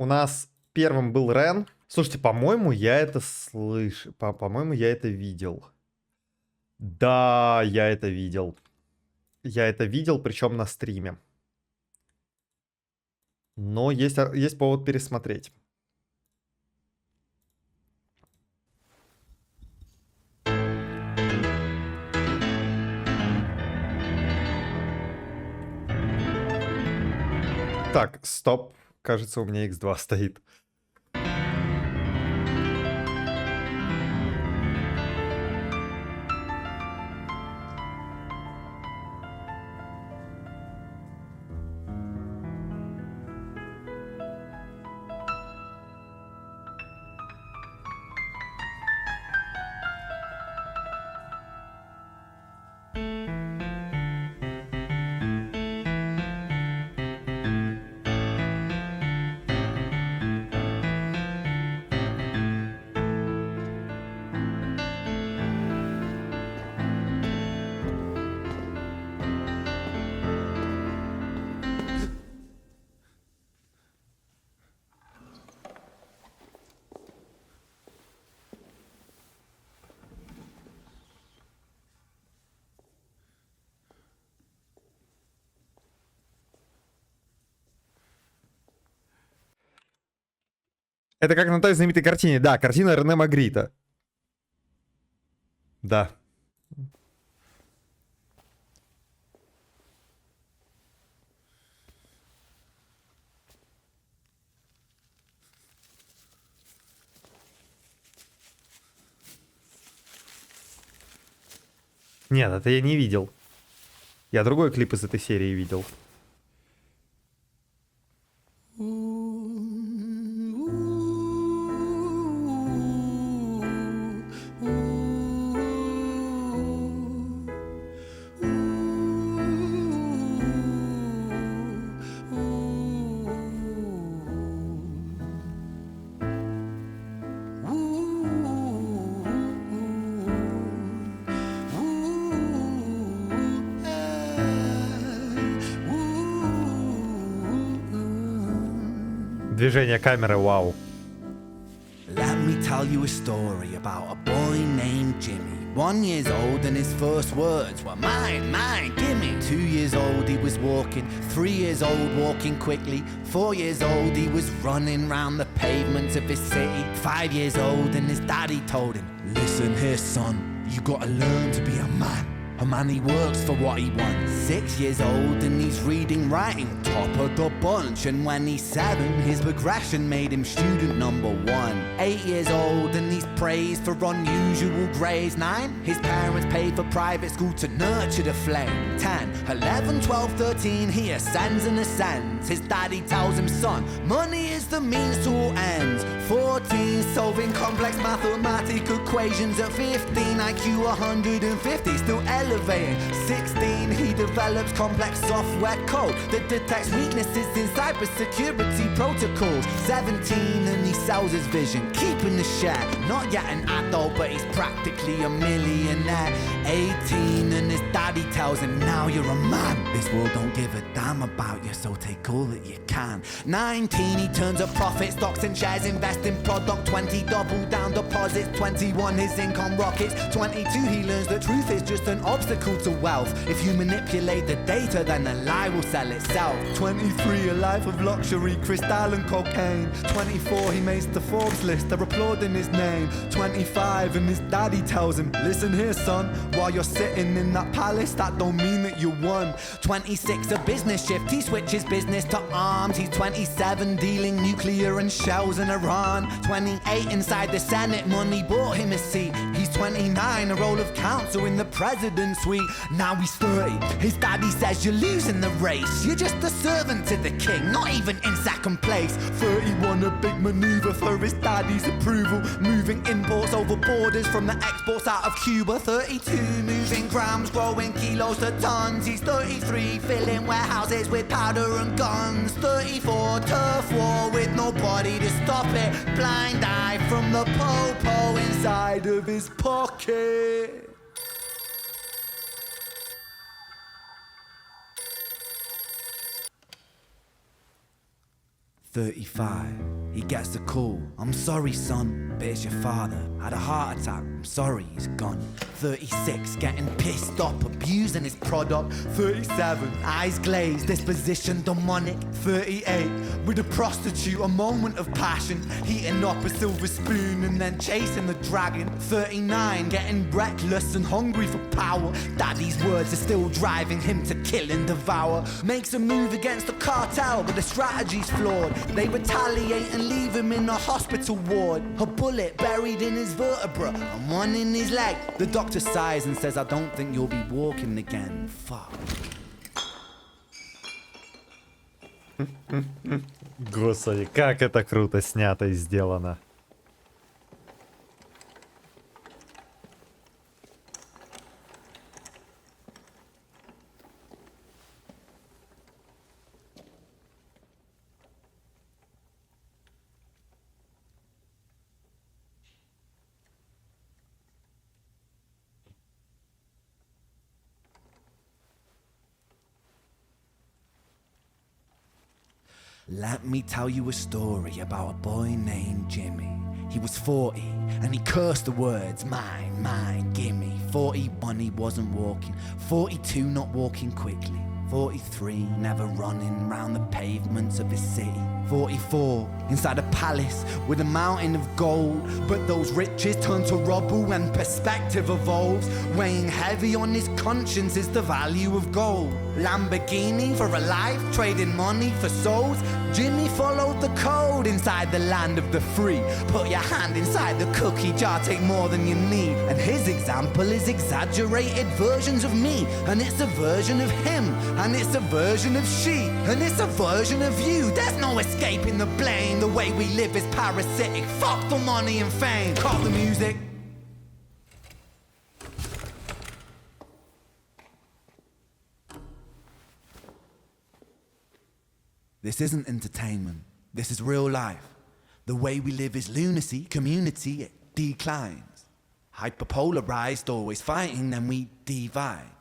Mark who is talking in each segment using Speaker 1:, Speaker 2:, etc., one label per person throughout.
Speaker 1: У нас первым был Рен. Слушайте, по-моему, я это слышу. По-моему, я это видел. Да, я это видел. Я это видел, причем на стриме. Но есть повод пересмотреть. Так, стоп. Кажется, у меня X2 стоит. Это как на той знаменитой картине. Да, картина Рене Магрита. Да. Нет, это я не видел. Я другой клип из этой серии видел. Движение камеры, вау.
Speaker 2: Let me tell you a story about a boy named Jimmy. 1 year old and his first words were mine, mine, gimme. 2 years old he was walking, 3 years old walking quickly. 4 years old he was running round the pavements of his city. 5 years old and his daddy told him, listen here son, you gotta learn to be a man. A man, he works for what he wants. 6 years old and he's reading, writing, top of the bunch. And when he's 7, his progression made him student number 1. 8 years old and he's praised for unusual grades. 9, his parents paid for private school to nurture the flame. 10, 11, 12, 13, he ascends and ascends. His daddy tells him, son, money is the means to all ends. 14, solving complex mathematical equations. At 15, IQ 150, still elevating. 16, he develops complex software code that detects weaknesses in cybersecurity protocols. 17, and he sells his vision, keeping the share. Not yet an adult, but he's practically a millionaire. 18, and his daddy tells him, now you're a man. This world don't give a damn about you, so take all that you can. 19, he turns a profit, stocks and shares, invest in product. 20, double down deposits. 21, his income rockets. 22, he learns the truth is just an obstacle to wealth. If you manipulate the data, then the lie will sell itself. 23, a life of luxury, crystal and cocaine. 24, he makes the Forbes list, they're applauding his name. 25, and his daddy tells him, listen here son, while you're sitting in that palace, that don't mean that you won. 26, a business shift, he switches business to arms. He's 27, dealing nuclear and shells in Iran. 28, inside the Senate, money bought him a seat. He's 29, a role of counsel in the president's suite. Now he's 30, his daddy says you're losing the race. You're just a servant to the king, not even in second place. 31, a big maneuver for his daddy's approval. Moving imports over borders from the exports out of Cuba. 32, moving grams, growing kilos to tons. He's 33, filling warehouses with powder and guns. 34, turf war with nobody to stop it. Blind eye from the po-po inside of his pocket. 35, he gets the call. I'm sorry, son, but it's your father. Had a heart attack, I'm sorry, he's gone. 36, getting pissed off, abusing his product. 37, eyes glazed, disposition demonic. 38, with a prostitute, a moment of passion. Heating up a silver spoon and then chasing the dragon. 39, getting reckless and hungry for power. Daddy's words are still driving him to kill and devour. Makes a move against the cartel, but the strategy's flawed. They retaliate and leave him in a hospital ward. A bullet buried in his vertebra and one in his leg. The doctor sighs and says, I don't think you'll be walking again. Fuck.
Speaker 1: Господи, как это круто снято и сделано.
Speaker 2: Let me tell you a story about a boy named Jimmy. He was 40 and he cursed the words, mine, mine, gimme. 41 he wasn't walking, 42 not walking quickly, 43 never running round the pavements of his city, 44 inside a palace with a mountain of gold. But those riches turn to rubble when perspective evolves. Weighing heavy on his conscience is the value of gold. Lamborghini for a life, trading money for souls. Jimmy followed the code inside the land of the free. Put your hand inside the cookie jar, take more than you need. And his example is exaggerated versions of me. And it's a version of him, and it's a version of she, and it's a version of you. There's no escaping the blame. The way we live is parasitic. Fuck the money and fame. Cut the music. This isn't entertainment. This is real life. The way we live is lunacy. Community, it declines. Hyperpolarized, always fighting, then we divide.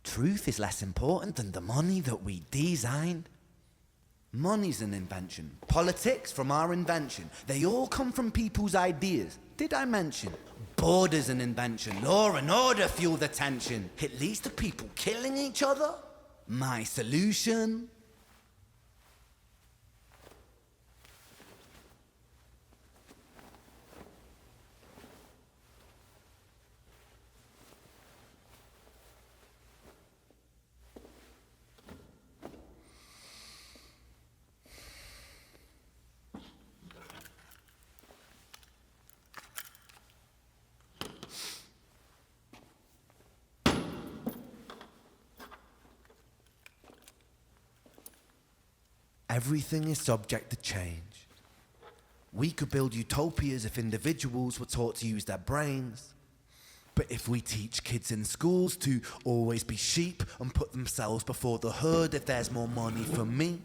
Speaker 2: Truth is less important than the money that we designed. Money's an invention. Politics from our invention. They all come from people's ideas. Did I mention? Border's an invention. Law and order fuel the tension. It leads to people killing each other. My solution? Everything is subject to change. We could build utopias if individuals were taught to use their brains. But if we teach kids in schools to always be sheep and put themselves before the herd if there's more money for me,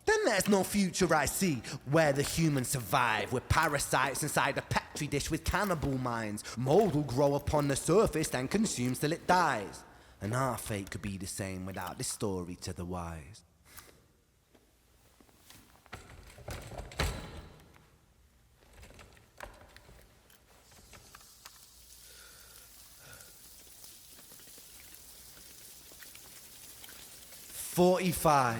Speaker 2: then there's no future I see where the humans survive. We're parasites inside a petri dish with cannibal minds. Mold will grow upon the surface then consumes till it dies. And our fate could be the same without this story to the wise. "45,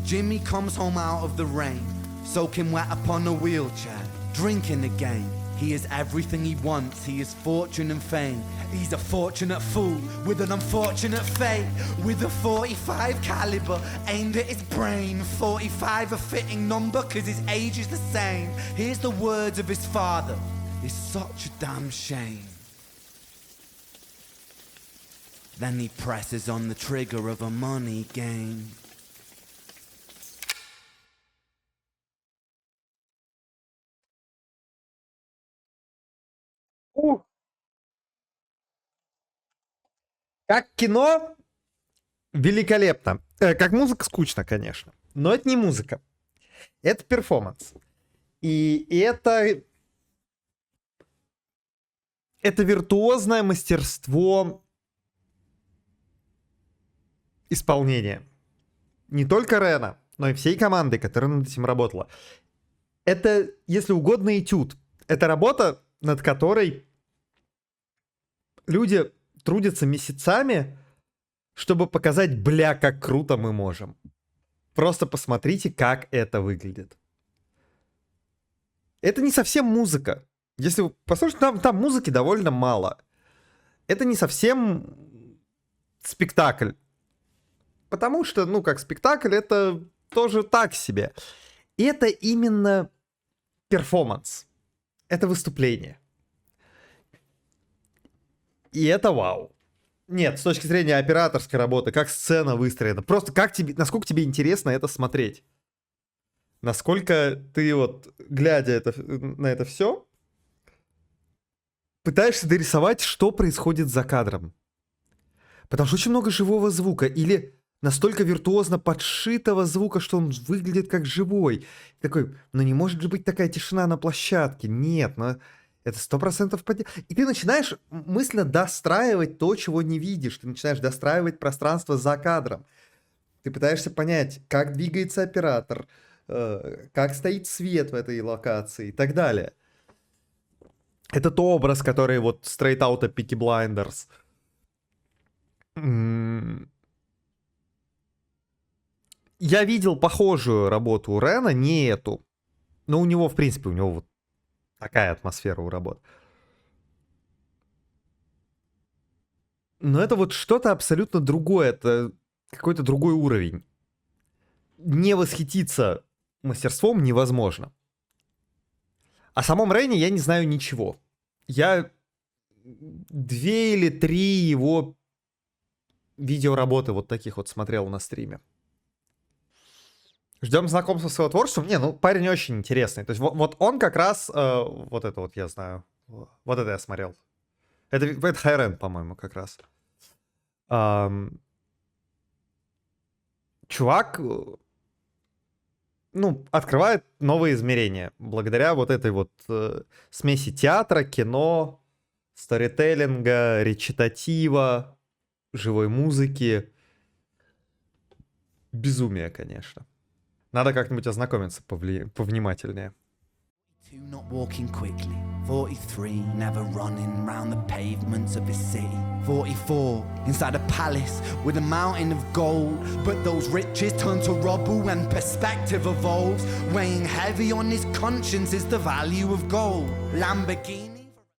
Speaker 2: Jimmy comes home out of the rain, soaking wet upon a wheelchair, drinking again. He is everything he wants, he is fortune and fame. He's a fortunate fool with an unfortunate fate. With a 45 caliber aimed at his brain. 45 a fitting number cause his age is the same. Here's the words of his father, it's such a damn shame. Then he presses on the trigger of a money game.
Speaker 1: Как кино великолепно. Как музыка скучно, конечно. Но это не музыка. Это перформанс. И это виртуозное мастерство исполнения. Не только Рена, но и всей командой, которая над этим работала. Это, если угодно, этюд. Это работа, над которой люди трудятся месяцами, чтобы показать, бля, как круто мы можем. Просто посмотрите, как это выглядит. Это не совсем музыка. Если вы послушаете, там музыки довольно мало. Это не совсем спектакль. Потому что, ну, как спектакль, это тоже так себе. Это именно перформанс. Это выступление. И это вау. Нет, с точки зрения операторской работы, как сцена выстроена. Просто как тебе, насколько тебе интересно это смотреть. Насколько ты вот, глядя на это все, пытаешься дорисовать, что происходит за кадром. Потому что очень много живого звука. Или настолько виртуозно подшитого звука, что он выглядит как живой. Такой, ну не может же быть такая тишина на площадке. Нет, но это 100% подделка. И ты начинаешь мысленно достраивать то, чего не видишь. Ты начинаешь достраивать пространство за кадром. Ты пытаешься понять, как двигается оператор, как стоит свет в этой локации и так далее. Этот образ, который вот straight out of Peaky Blinders. Я видел похожую работу у Рена, не эту. Но у него, в принципе, у него вот такая атмосфера у работ. Но это вот что-то абсолютно другое. Это какой-то другой уровень. Не восхититься мастерством невозможно. О самом Рене я не знаю ничего. Я 2 или 3 его видеоработы вот таких вот смотрел на стриме. Ждем знакомства с его творчеством. Не, ну парень очень интересный. То есть вот он как раз, вот это вот я знаю. Вот это я смотрел. Это Хайрен, по-моему, как раз. Чувак, ну, открывает новые измерения. Благодаря вот этой вот смеси театра, кино, сторителлинга, речитатива, живой музыки. Безумие, конечно. Надо как-нибудь ознакомиться повнимательнее.
Speaker 2: Not walking quickly, 43, never running round the pavements of his city. 44, inside a palace with a mountain of gold. But those riches turn to rubble when perspective evolves. Weighing heavy on his conscience is the value of gold. Lamborghini.